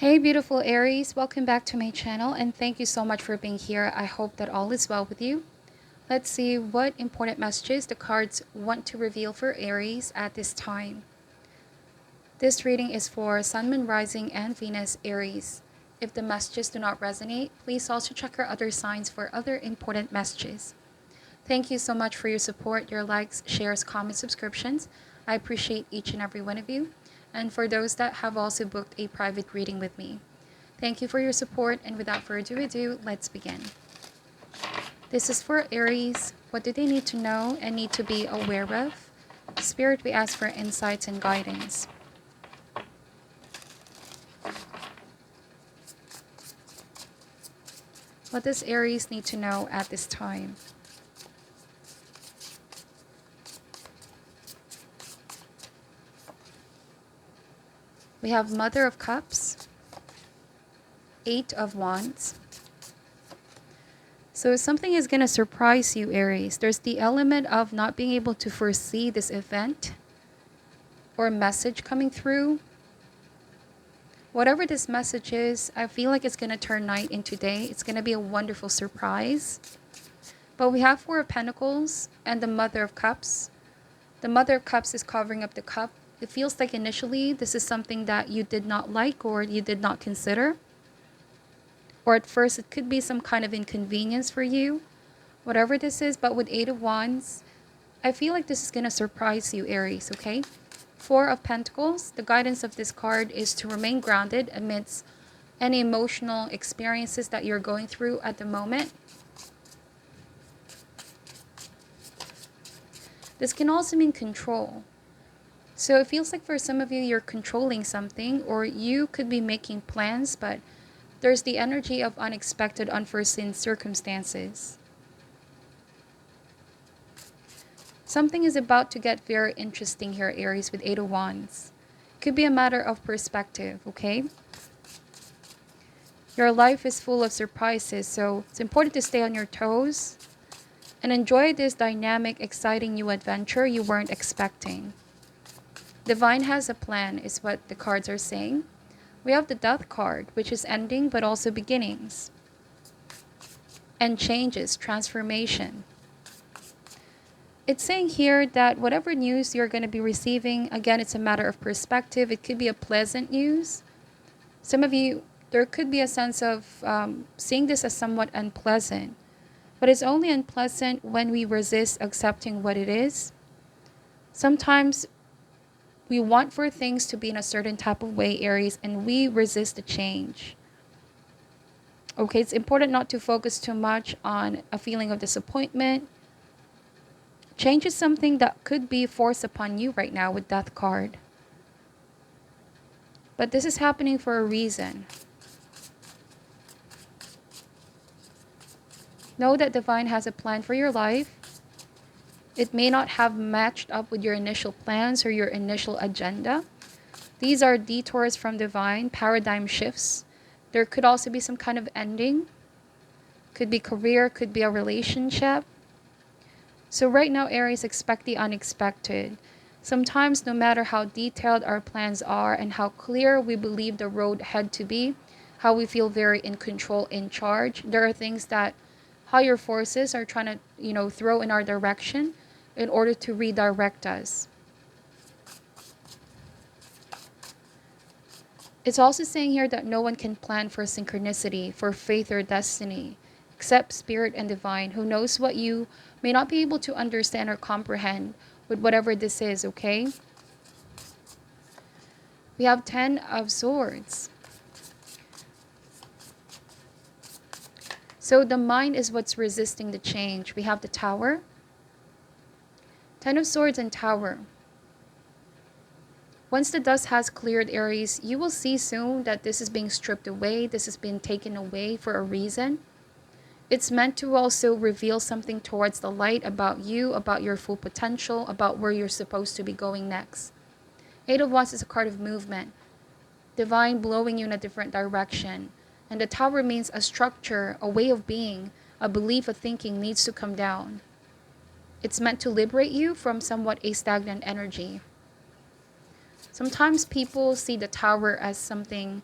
Hey beautiful Aries, welcome back to my channel and thank you so much for being here. I hope that all is well with you. Let's see what important messages the cards want to reveal for Aries at this time. This reading is for Sun, Moon, Rising, and Venus Aries. If the messages do not resonate, please also check our other signs for other important messages. Thank you so much for your support, your likes, shares, comments, subscriptions. I appreciate each and every one of you. And for those that have also booked a private reading with me. Thank you for your support, and without further ado, let's begin. This is for Aries. What do they need to know and need to be aware of? Spirit, we ask for insights and guidance. What does Aries need to know at this time? We have Mother of Cups, Eight of Wands. So something is going to surprise you, Aries. There's the element of not being able to foresee this event or message coming through. Whatever this message is, I feel like it's going to turn night into day. It's going to be a wonderful surprise. But we have Four of Pentacles and the Mother of Cups. The Mother of Cups is covering up the cup. It feels like initially this is something that you did not like or you did not consider. Or at first it could be some kind of inconvenience for you. Whatever this is, but with Eight of Wands, I feel like this is going to surprise you, Aries, okay? Four of Pentacles, the guidance of this card is to remain grounded amidst any emotional experiences that you're going through at the moment. This can also mean control. So it feels like for some of you, you're controlling something, or you could be making plans, but there's the energy of unexpected, unforeseen circumstances. Something is about to get very interesting here, Aries, with Eight of Wands. Could be a matter of perspective, okay? Your life is full of surprises, so it's important to stay on your toes and enjoy this dynamic, exciting new adventure you weren't expecting. Divine has a plan, is what the cards are saying. We have the Death card, which is ending but also beginnings. And changes, transformation. It's saying here that whatever news you're going to be receiving, again, it's a matter of perspective. It could be a pleasant news. Some of you, there could be a sense of seeing this as somewhat unpleasant. But it's only unpleasant when we resist accepting what it is. Sometimes we want for things to be in a certain type of way, Aries, and we resist the change. Okay, it's important not to focus too much on a feeling of disappointment. Change is something that could be forced upon you right now with Death card. But this is happening for a reason. Know that Divine has a plan for your life. It may not have matched up with your initial plans or your initial agenda. These are detours from Divine, paradigm shifts. There could also be some kind of ending. Could be career, could be a relationship. So right now, Aries, expect the unexpected. Sometimes, no matter how detailed our plans are and how clear we believe the road ahead to be, how we feel very in control, in charge, there are things that higher forces are trying to, throw in our direction in order to redirect us. It's also saying here that no one can plan for synchronicity, for faith or destiny, except Spirit and Divine, who knows what you may not be able to understand or comprehend with whatever this is, okay? We have 10 of Swords. So the mind is what's resisting the change. We have the Tower. 10 of Swords and Tower. Once the dust has cleared, Aries, you will see soon that this is being stripped away. This has been taken away for a reason. It's meant to also reveal something towards the light about you, about your full potential, about where you're supposed to be going next. Eight of Wands is a card of movement. Divine blowing you in a different direction. And the Tower means a structure, a way of being, a belief, a thinking needs to come down. It's meant to liberate you from somewhat a stagnant energy. Sometimes people see the Tower as something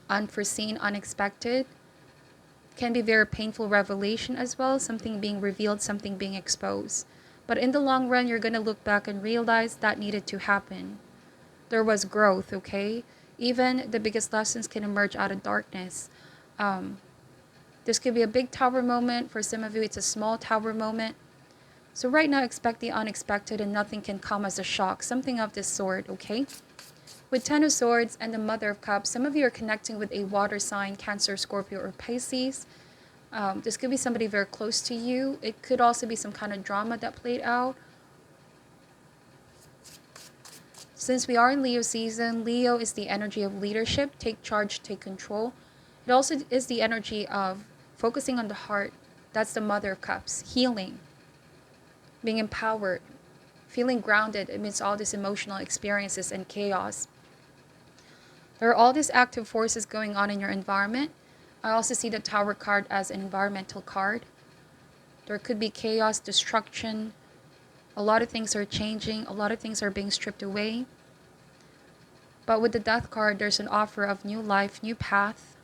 unforeseen, unexpected. Can be very painful revelation as well, something being revealed, something being exposed. But in the long run, you're going to look back and realize that needed to happen. There was growth, okay? Even the biggest lessons can emerge out of darkness. This could be a big tower moment. For some of you, it's a small tower moment. So right now, expect the unexpected and nothing can come as a shock. Something of this sort, okay? With Ten of Swords and the Mother of Cups, some of you are connecting with a water sign, Cancer, Scorpio, or Pisces. This could be somebody very close to you. It could also be some kind of drama that played out. Since we are in Leo season, Leo is the energy of leadership, take charge, take control. It also is the energy of focusing on the heart. That's the Mother of Cups, healing, being empowered, feeling grounded amidst all these emotional experiences and chaos. There are all these active forces going on in your environment. I also see the Tower card as an environmental card. There could be chaos, destruction. A lot of things are changing. A lot of things are being stripped away. But with the Death card, there's an offer of new life, new path.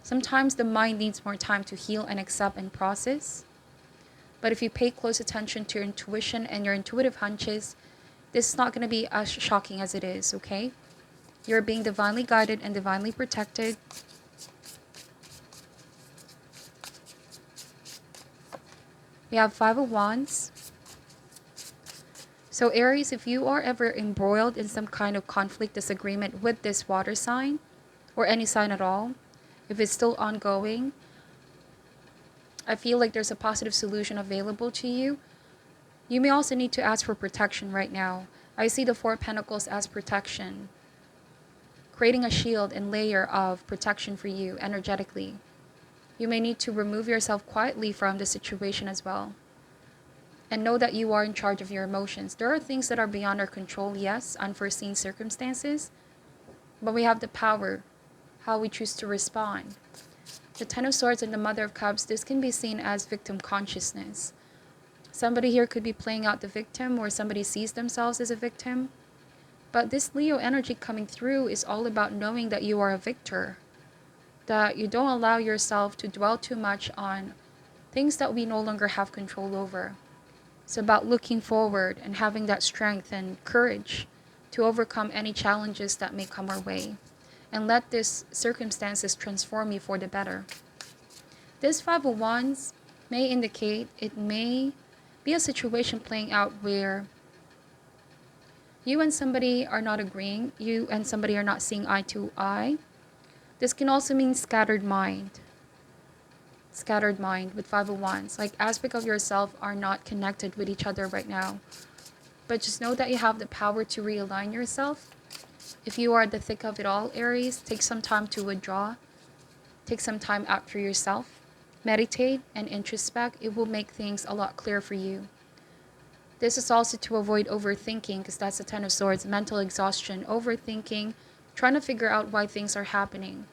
Sometimes the mind needs more time to heal and accept and process. But if you pay close attention to your intuition and your intuitive hunches, this is not going to be as shocking as it is, okay? You're being divinely guided and divinely protected. We have Five of Wands. So Aries, if you are ever embroiled in some kind of conflict, disagreement with this water sign, or any sign at all, if it's still ongoing, I feel like there's a positive solution available to you. You may also need to ask for protection right now. I see the Four of Pentacles as protection, creating a shield and layer of protection for you energetically. You may need to remove yourself quietly from the situation as well. And know that you are in charge of your emotions. There are things that are beyond our control, yes, unforeseen circumstances, but we have the power, how we choose to respond. The Ten of Swords and the Mother of Cups, this can be seen as victim consciousness. Somebody here could be playing out the victim, or somebody sees themselves as a victim. But this Leo energy coming through is all about knowing that you are a victor, that you don't allow yourself to dwell too much on things that we no longer have control over. It's about looking forward and having that strength and courage to overcome any challenges that may come our way. And let these circumstances transform you for the better. This Five of Wands may indicate it may be a situation playing out where you and somebody are not agreeing, you and somebody are not seeing eye to eye. This can also mean scattered mind. Scattered mind with Five of Wands. Like aspects of yourself are not connected with each other right now. But just know that you have the power to realign yourself. If you are the thick of it all, Aries, take some time to withdraw. Take some time out for yourself. Meditate and introspect. It will make things a lot clearer for you. This is also to avoid overthinking, because that's the Ten of Swords, mental exhaustion, overthinking, trying to figure out why things are happening.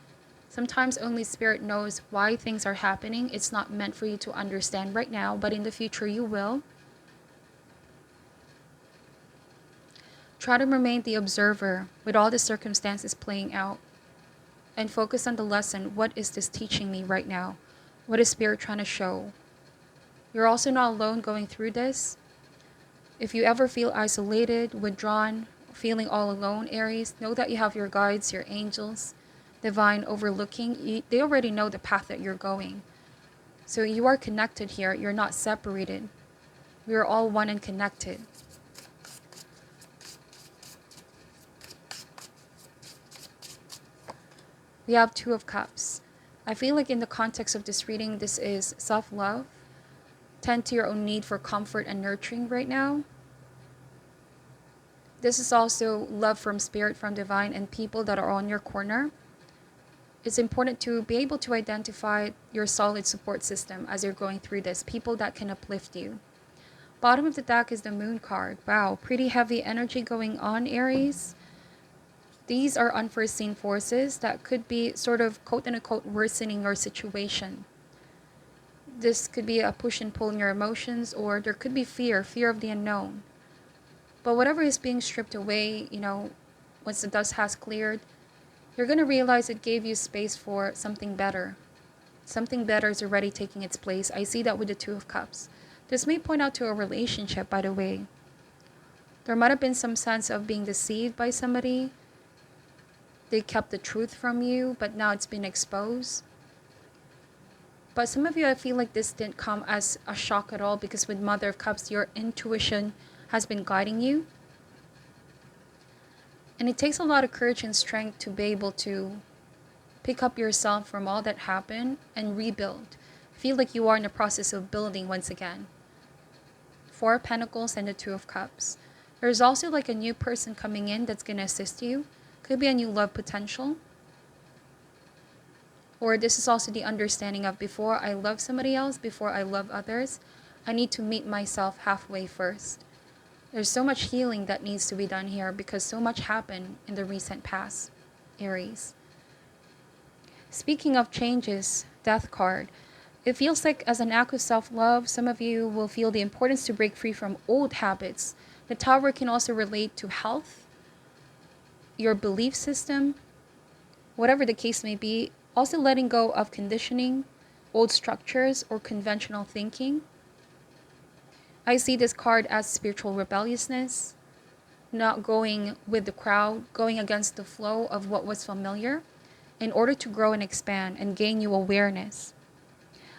Sometimes only Spirit knows why things are happening. It's not meant for you to understand right now, but in the future you will. Try to remain the observer with all the circumstances playing out. And focus on the lesson. What is this teaching me right now? What is Spirit trying to show? You're also not alone going through this. If you ever feel isolated, withdrawn, feeling all alone, Aries, know that you have your guides, your angels, divine overlooking. They already know the path that you're going. So you are connected here. You're not separated. We are all one and connected. We have Two of Cups. I feel like in the context of this reading, this is self-love. Tend to your own need for comfort and nurturing right now. This is also love from Spirit, from divine, and people that are on your corner. It's important to be able to identify your solid support system as you're going through this. People that can uplift you. Bottom of the deck is the Moon card. Wow, pretty heavy energy going on, Aries. These are unforeseen forces that could be sort of quote-unquote worsening your situation. This could be a push and pull in your emotions, or there could be fear of the unknown. But whatever is being stripped away, once the dust has cleared, You're going to realize it gave you space for something better. Something better is already taking its place. I see that with the Two of Cups. This may point out to a relationship, by the way. There might have been some sense of being deceived by somebody. They kept the truth from you, but now it's been exposed. But some of you, I feel like this didn't come as a shock at all, because with Mother of Cups, your intuition has been guiding you. And it takes a lot of courage and strength to be able to pick up yourself from all that happened and rebuild. Feel like you are in the process of building once again. Four of Pentacles and the Two of Cups. There's also like a new person coming in that's going to assist you. Could be a new love potential. Or this is also the understanding of, before I love somebody else, before I love others, I need to meet myself halfway first. There's so much healing that needs to be done here, because so much happened in the recent past, Aries. Speaking of changes, Death card. It feels like, as an act of self-love, some of you will feel the importance to break free from old habits. The Tower can also relate to health, your belief system, whatever the case may be. Also letting go of conditioning, old structures, or conventional thinking. I see this card as spiritual rebelliousness, not going with the crowd, going against the flow of what was familiar, in order to grow and expand and gain new awareness.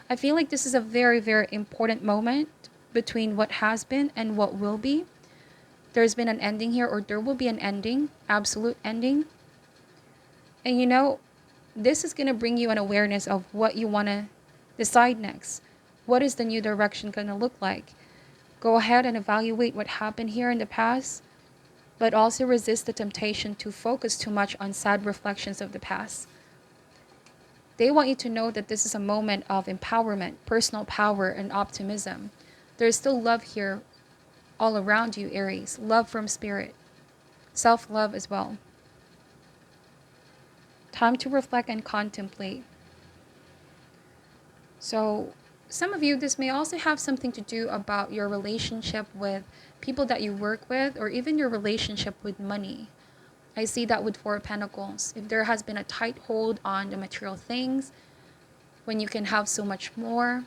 I feel like this is a very, very important moment between what has been and what will be. There's been an ending here, or there will be an ending, absolute ending. And you know, this is going to bring you an awareness of what you want to decide next. What is the new direction going to look like? Go ahead and evaluate what happened here in the past, but also resist the temptation to focus too much on sad reflections of the past. They want you to know that this is a moment of empowerment, personal power, and optimism. There's still love here all around you, Aries. Love from spirit. Self-love as well. Time to reflect and contemplate. So, some of you, this may also have something to do about your relationship with people that you work with, or even your relationship with money. I see that with Four of Pentacles. If there has been a tight hold on the material things, when you can have so much more,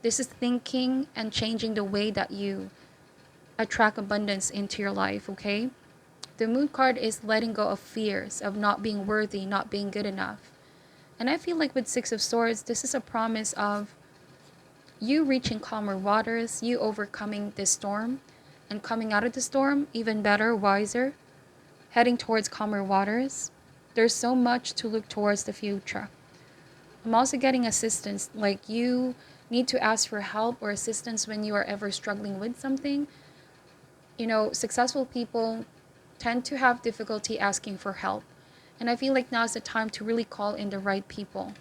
this is thinking and changing the way that you attract abundance into your life, okay? The Moon card is letting go of fears of not being worthy, not being good enough. And I feel like with Six of Swords, this is a promise of you reaching calmer waters, you overcoming this storm, and coming out of the storm even better, wiser, heading towards calmer waters. There's so much to look towards the future. I'm also getting assistance, like you need to ask for help or assistance when you are ever struggling with something. You know, successful people tend to have difficulty asking for help. And I feel like now is the time to really call in the right people,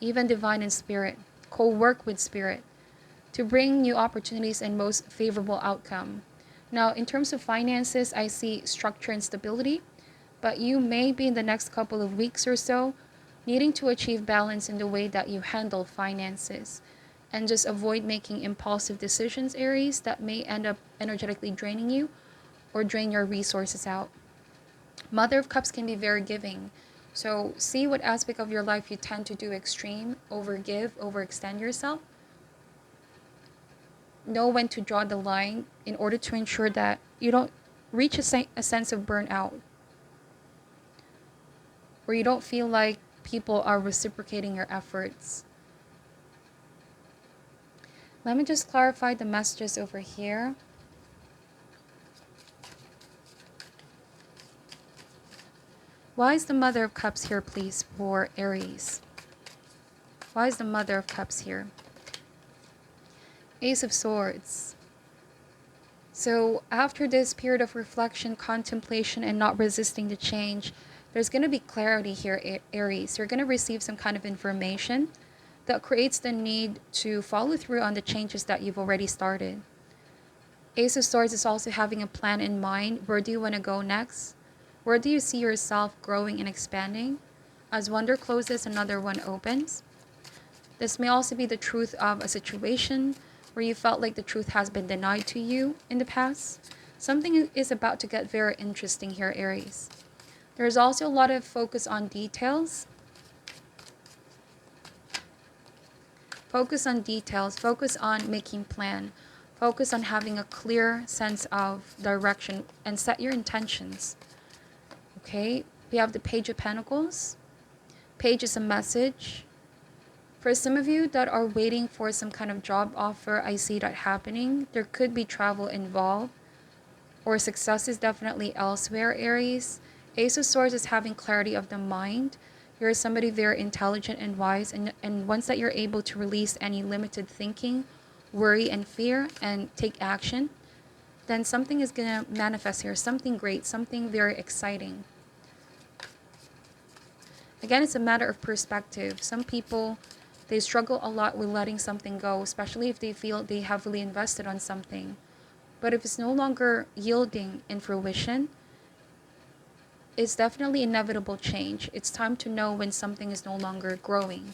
even divine and spirit, co-work with spirit, to bring new opportunities and most favorable outcome. Now, in terms of finances, I see structure and stability, but you may be in the next couple of weeks or so needing to achieve balance in the way that you handle finances, and just avoid making impulsive decisions, Aries, that may end up energetically draining you or drain your resources out. Mother of Cups can be very giving. So see what aspect of your life you tend to do extreme, overgive, overextend yourself. Know when to draw the line in order to ensure that you don't reach a sense of burnout, where you don't feel like people are reciprocating your efforts. Let me just clarify the messages over here. Why is the Mother of Cups here, please, for Aries? Why is the Mother of Cups here? Ace of Swords. So after this period of reflection, contemplation, and not resisting the change, there's going to be clarity here, Aries. You're going to receive some kind of information that creates the need to follow through on the changes that you've already started. Ace of Swords is also having a plan in mind. Where do you want to go next? Where do you see yourself growing and expanding? As one door closes, another one opens. This may also be the truth of a situation where you felt like the truth has been denied to you in the past. Something is about to get very interesting here, Aries. There's also a lot of focus on details. Focus on details. Focus on making plan. Focus on having a clear sense of direction and set your intentions. Okay? We have the Page of Pentacles. Page is a message. For some of you that are waiting for some kind of job offer, I see that happening. There could be travel involved, or success is definitely elsewhere, Aries. Ace of Swords is having clarity of the mind. You're somebody very intelligent and wise, and once that you're able to release any limited thinking, worry, and fear, and take action, then something is going to manifest here, something great, something very exciting. Again, it's a matter of perspective. Some people, they struggle a lot with letting something go, especially if they feel they heavily invested on something. But if it's no longer yielding in fruition, it's definitely inevitable change. It's time to know when something is no longer growing,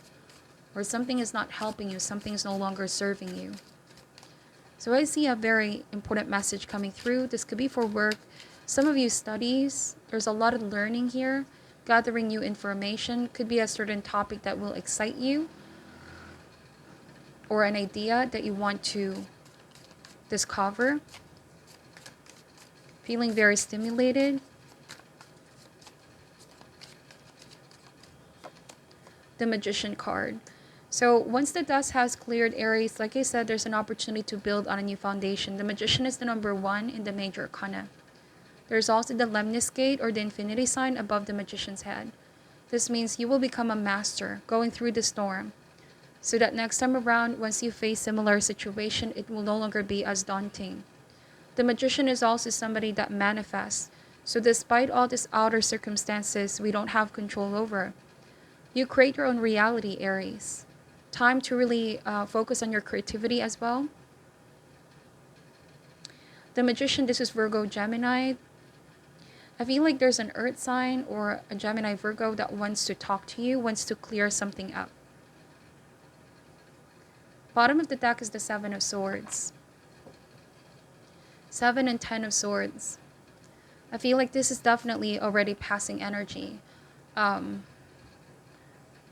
or something is not helping you, something is no longer serving you. So I see a very important message coming through. This could be for work. Some of you studies, there's a lot of learning here. Gathering new information could be a certain topic that will excite you, or an idea that you want to discover. Feeling very stimulated. The Magician card. So once the dust has cleared, Aries, like I said, there's an opportunity to build on a new foundation. The Magician is the number 1 in the major arcana. There's also the Lemnis gate, or the infinity sign, above the Magician's head. This means you will become a master going through the storm, so that next time around, once you face similar situation, it will no longer be as daunting. The Magician is also somebody that manifests. So despite all these outer circumstances we don't have control over, you create your own reality, Aries. Time to really focus on your creativity as well. The Magician, this is Virgo, Gemini. I feel like there's an earth sign or a Gemini, Virgo that wants to talk to you, wants to clear something up. Bottom of the deck is the 7 of Swords. 7 and 10 of Swords. I feel like this is definitely already passing energy.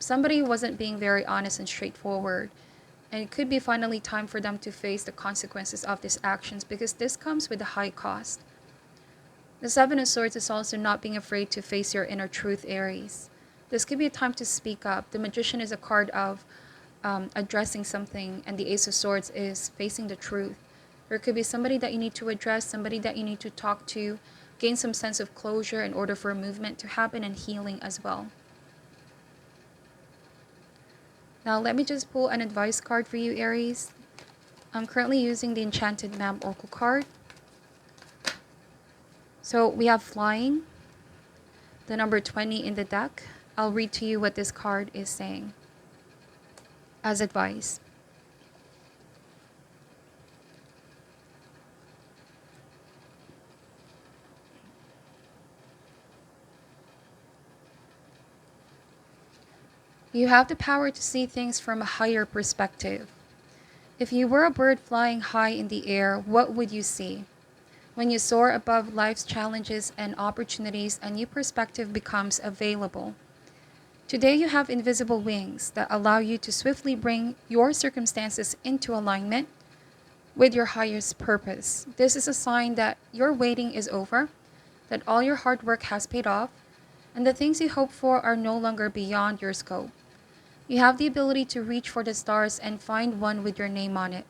Somebody wasn't being very honest and straightforward. And it could be finally time for them to face the consequences of these actions, because this comes with a high cost. The 7 of Swords is also not being afraid to face your inner truth, Aries. This could be a time to speak up. The Magician is a card of addressing something, and the Ace of Swords is facing the truth. There could be somebody that you need to address, somebody that you need to talk to, gain some sense of closure in order for a movement to happen, and healing as well. Now let me just pull an advice card for you, Aries. I'm currently using the Enchanted Map Oracle card. So we have flying, the number 20 in the deck. I'll read to you what this card is saying as advice. You have the power to see things from a higher perspective. If you were a bird flying high in the air, what would you see? When you soar above life's challenges and opportunities, a new perspective becomes available. Today you have invisible wings that allow you to swiftly bring your circumstances into alignment with your highest purpose. This is a sign that your waiting is over, that all your hard work has paid off, and the things you hope for are no longer beyond your scope. You have the ability to reach for the stars and find one with your name on it.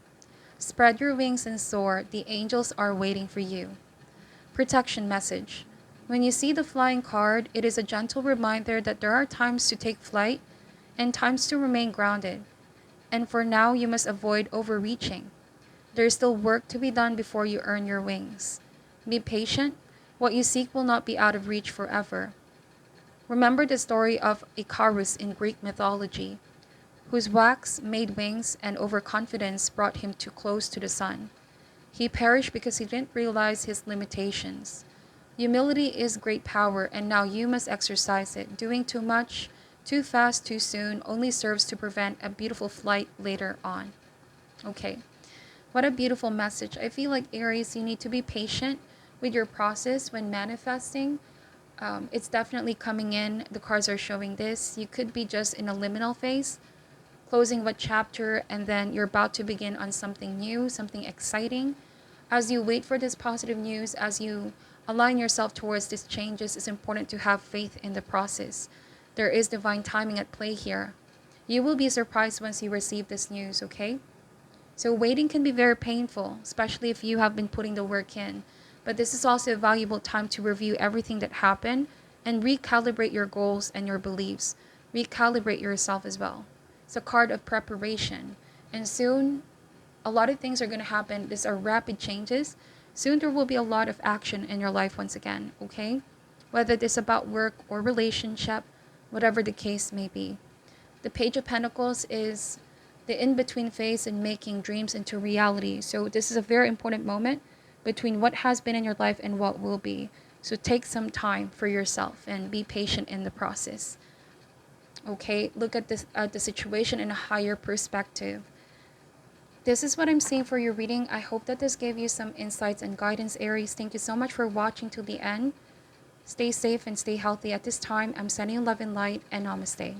Spread your wings and soar. The angels are waiting for you. Protection message. When you see the flying card, it is a gentle reminder that there are times to take flight and times to remain grounded. And for now, you must avoid overreaching. There is still work to be done before you earn your wings. Be patient. What you seek will not be out of reach forever. Remember the story of Icarus in Greek mythology, whose wax made wings and overconfidence brought him too close to the sun. He perished because he didn't realize his limitations. Humility is great power, and now you must exercise it. Doing too much, too fast, too soon only serves to prevent a beautiful flight later on. Okay, what a beautiful message. I feel like, Aries, you need to be patient with your process when manifesting. It's definitely coming in. The cards are showing this. You could be just in a liminal phase, closing what chapter, and then you're about to begin on something new, something exciting. As you wait for this positive news, as you align yourself towards these changes, it's important to have faith in the process. There is divine timing at play here. You will be surprised once you receive this news, okay? So waiting can be very painful, especially if you have been putting the work in. But this is also a valuable time to review everything that happened and recalibrate your goals and your beliefs. Recalibrate yourself as well. It's a card of preparation. And soon, a lot of things are going to happen. These are rapid changes. Soon there will be a lot of action in your life once again, okay? Whether it's about work or relationship, whatever the case may be. The Page of Pentacles is the in-between phase in making dreams into reality. So this is a very important moment between what has been in your life and what will be. So take some time for yourself and be patient in the process. Okay, look at this the situation in a higher perspective. This is what I'm seeing for your reading. I hope that this gave you some insights and guidance, Aries. Thank you so much for watching till the end. Stay safe and stay healthy at this time. I'm sending you love and light, and namaste.